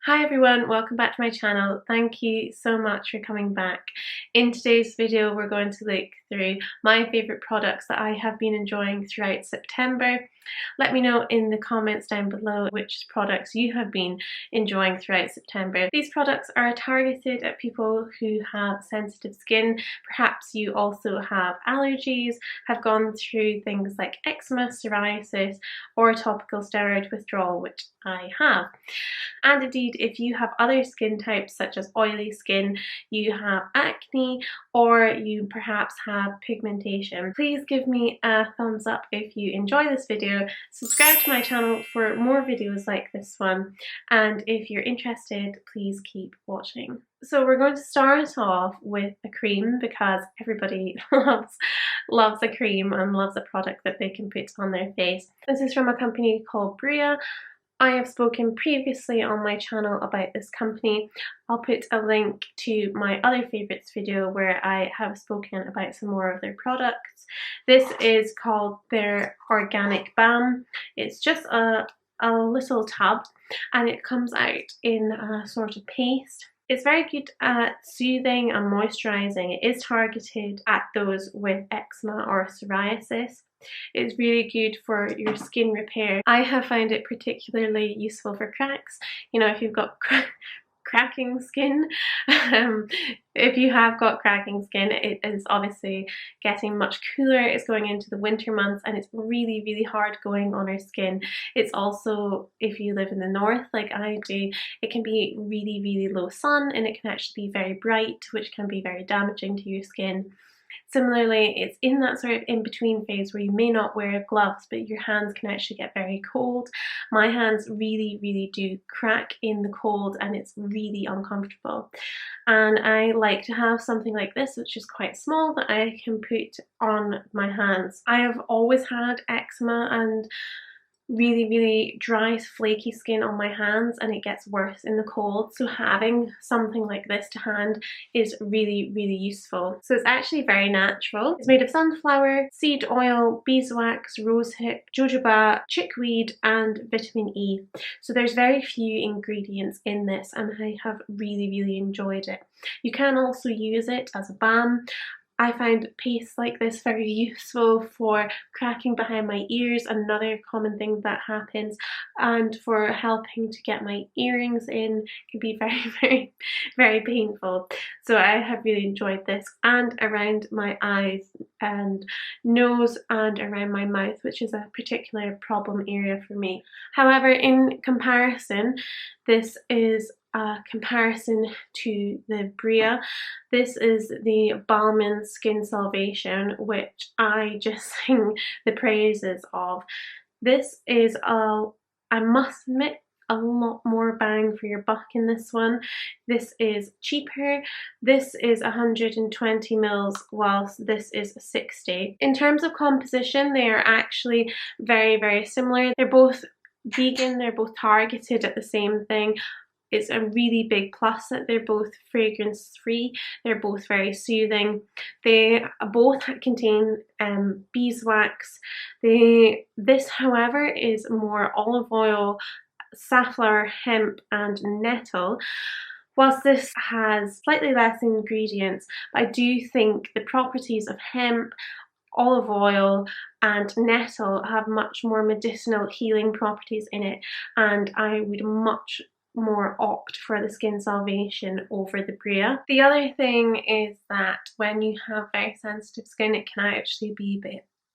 Hi everyone, welcome back to my channel. Thank you so much for coming back. In today's video we're going to look through my favourite products that I have been enjoying throughout September. Let me know in the comments down below which products you have been enjoying throughout September. These products are targeted at people who have sensitive skin. Perhaps you also have allergies, have gone through things like eczema, psoriasis or topical steroid withdrawal, which I have. And indeed, if you have other skin types such as oily skin, you have acne, or you perhaps have pigmentation, please give me a thumbs up if you enjoy this video. Subscribe to my channel for more videos like this one, and if you're interested, please keep watching. So we're going to start off with a cream because everybody loves a cream and loves a product that they can put on their face. This is from a company called Bria. I have spoken previously on my channel about this company. I'll put a link to my other favourites video where I have spoken about some more of their products. This is called their Organic Balm. It's just a little tub and it comes out in a sort of paste. It's very good at soothing and moisturising. It is targeted at those with eczema or psoriasis. It's really good for your skin repair. I have found it particularly useful for cracks. You know, if you've got cracking skin, if you have got cracking skin, it is obviously getting much cooler. It's going into the winter months and it's really hard going on our skin. It's also, if you live in the north like I do, it can be really low sun and it can actually be very bright, which can be very damaging to your skin. Similarly, it's in that sort of in-between phase where you may not wear gloves, but your hands can actually get very cold. My hands really do crack in the cold and it's really uncomfortable. And I like to have something like this, which is quite small, that I can put on my hands. I have always had eczema and really dry, flaky skin on my hands, and it gets worse in the cold, so having something like this to hand is really useful. So it's actually very natural. It's made of sunflower, seed oil, beeswax, rosehip, jojoba, chickweed and vitamin E. So there's very few ingredients in this and I have really enjoyed it. You can also use it as a balm. I find paste like this very useful for cracking behind my ears, another common thing that happens, and for helping to get my earrings in. Can be very painful. So I have really enjoyed this, and around my eyes and nose and around my mouth, which is a particular problem area for me. However, in comparison, this is a comparison to the Bria. This is the Balmain Skin Salvation, which I just sing the praises of. This is I must admit, a lot more bang for your buck in this one. This is cheaper. This is 120 mils whilst this is 60. In terms of composition, they are actually very similar. They're both vegan, they're both targeted at the same thing. It's a really big plus that they're both fragrance free. They're both very soothing. They both contain beeswax. This however is more olive oil, safflower, hemp and nettle. Whilst this has slightly less ingredients, but I do think the properties of hemp, olive oil and nettle have much more medicinal healing properties in it, and I would much more opt for the Skin Salvation over the Bria. The other thing is that when you have very sensitive skin, it can actually be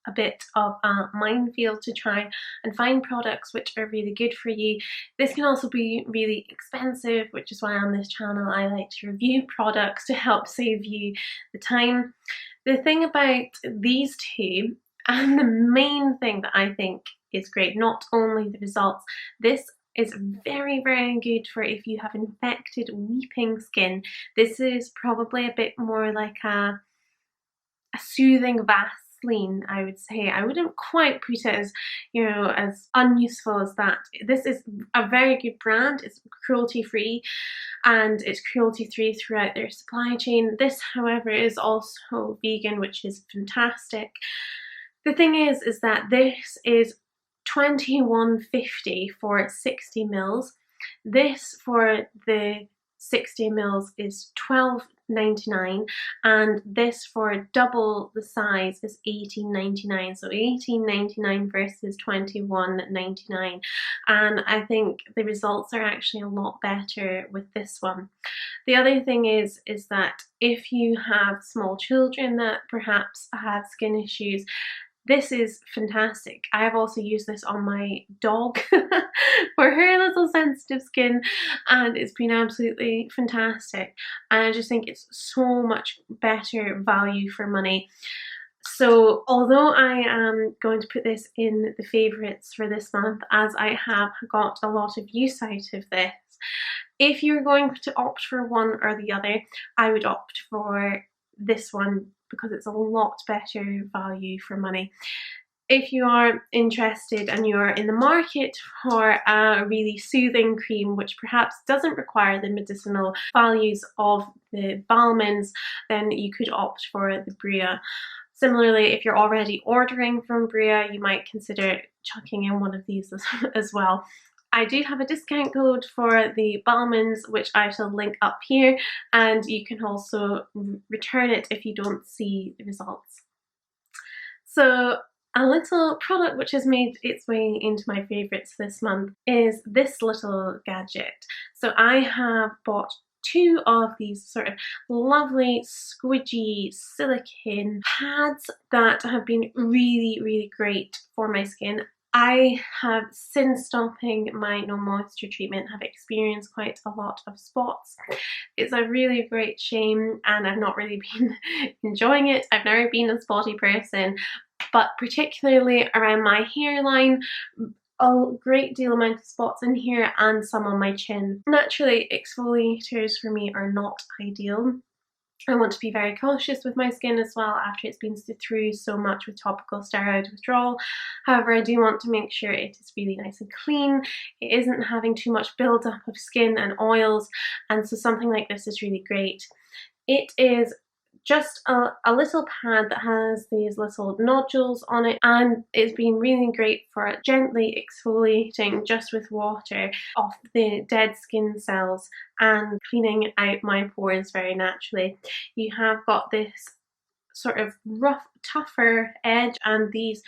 a bit of a minefield to try and find products which are really good for you. This can also be really expensive, which is why on this channel I like to review products to help save you the time. The thing about these two, and the main thing that I think is great, not only the results, this is very good for if you have infected weeping skin. This is probably a bit more like a soothing Vaseline, I would say. I wouldn't quite put it as, you know, as unuseful as that. This is a very good brand. It's cruelty free and it's cruelty free throughout their supply chain. This however is also vegan, which is fantastic. The thing is that this is £21.50 for 60 mils. This for the 60 mils is £12.99, and this for double the size is £18.99. So £18.99 versus £21.99, and I think the results are actually a lot better with this one. The other thing is that if you have small children that perhaps have skin issues, this is fantastic. I have also used this on my dog for her little sensitive skin, and it's been absolutely fantastic. And I just think it's so much better value for money. So although I am going to put this in the favourites for this month, as I have got a lot of use out of this, if you're going to opt for one or the other, I would opt for this one because it's a lot better value for money. If you are interested and you're in the market for a really soothing cream which perhaps doesn't require the medicinal values of the Balmains, then you could opt for the Bria. Similarly, if you're already ordering from Bria, you might consider chucking in one of these as well. I do have a discount code for the Balmains, which I shall link up here, and you can also return it if you don't see the results. So a little product which has made its way into my favourites this month is this little gadget. So I have bought 2 of these sort of lovely squidgy silicone pads that have been really great for my skin. I have, since stopping my no moisture treatment, have experienced quite a lot of spots. It's a really great shame, and I've not really been enjoying it. I've never been a spotty person, but particularly around my hairline, a great deal amount of spots in here and some on my chin. Naturally, exfoliators for me are not ideal. I want to be very cautious with my skin as well after it's been through so much with topical steroid withdrawal. However, I do want to make sure it is really nice and clean. It isn't having too much build-up of skin and oils, and so something like this is really great. It is just a little pad that has these little nodules on it, and it's been really great for gently exfoliating just with water off the dead skin cells and cleaning out my pores very naturally. You have got this sort of rough, tougher edge, and these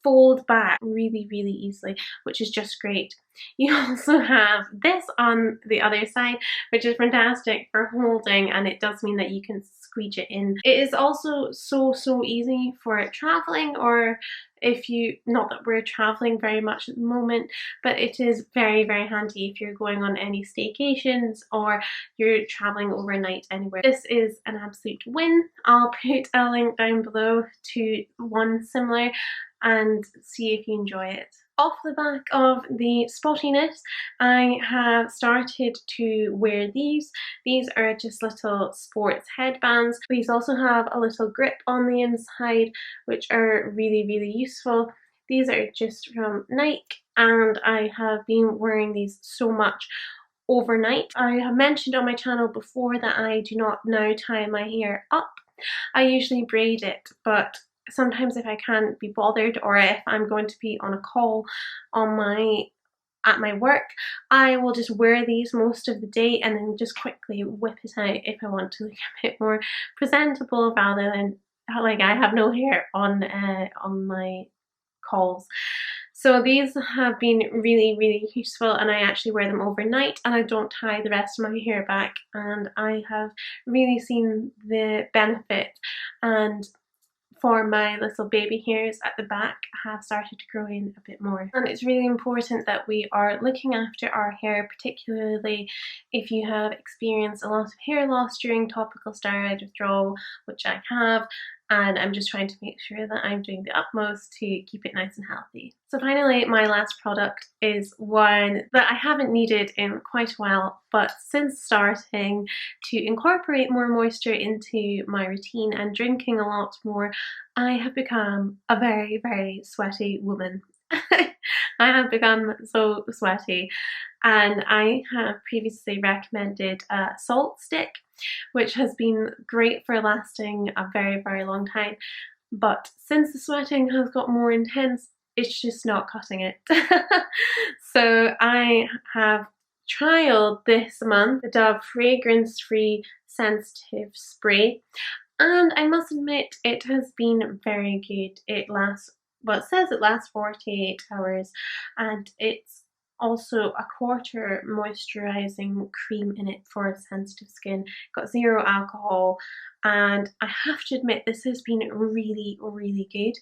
fold back really easily, which is just great. You also have this on the other side, which is fantastic for holding, and it does mean that you can squeeze it in. It is also so easy for traveling, or if you, not that we're traveling very much at the moment, but it is very handy if you're going on any staycations or you're traveling overnight anywhere. This is an absolute win. I'll put a link down below to one similar and see if you enjoy it. Off the back of the spottiness, I have started to wear these. These are just little sports headbands. These also have a little grip on the inside, which are really useful. These are just from Nike, and I have been wearing these so much overnight. I have mentioned on my channel before that I do not now tie my hair up. I usually braid it, but sometimes if I can't be bothered, or if I'm going to be on a call at my work, I will just wear these most of the day and then just quickly whip it out if I want to look a bit more presentable, rather than like I have no hair on my calls. So these have been really useful, and I actually wear them overnight and I don't tie the rest of my hair back, and I have really seen the benefit. And for my little baby hairs at the back have started to grow in a bit more. And it's really important that we are looking after our hair, particularly if you have experienced a lot of hair loss during topical steroid withdrawal, which I have, and I'm just trying to make sure that I'm doing the utmost to keep it nice and healthy. So finally, my last product is one that I haven't needed in quite a while, but since starting to incorporate more moisture into my routine and drinking a lot more, I have become a very sweaty woman. I have become so sweaty, and I have previously recommended a salt stick, which has been great for lasting a very long time, but since the sweating has got more intense, it's just not cutting it. So I have trial this month, the Dove Fragrance Free Sensitive Spray, and I must admit it has been very good. It lasts, well, it says it lasts 48 hours, and it's also a quarter moisturizing cream in it for sensitive skin. Got 0 alcohol, and I have to admit this has been really, really good.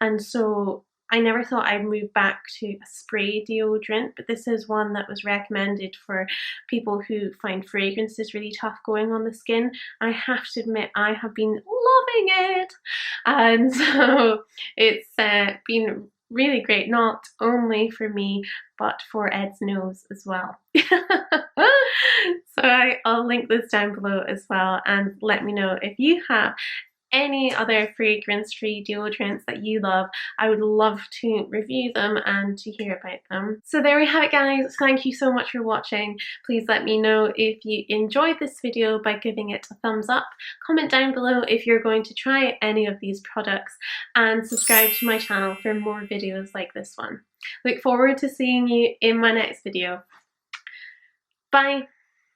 And so I never thought I'd move back to a spray deodorant, but this is one that was recommended for people who find fragrances really tough going on the skin. I have to admit I have been loving it, and so it's been really great, not only for me but for Ed's nose as well. So I'll link this down below as well, and let me know if you have any other fragrance-free deodorants that you love. I would love to review them and to hear about them. So there we have it, guys. Thank you so much for watching. Please let me know if you enjoyed this video by giving it a thumbs up. Comment down below if you're going to try any of these products, and subscribe to my channel for more videos like this one. Look forward to seeing you in my next video. Bye!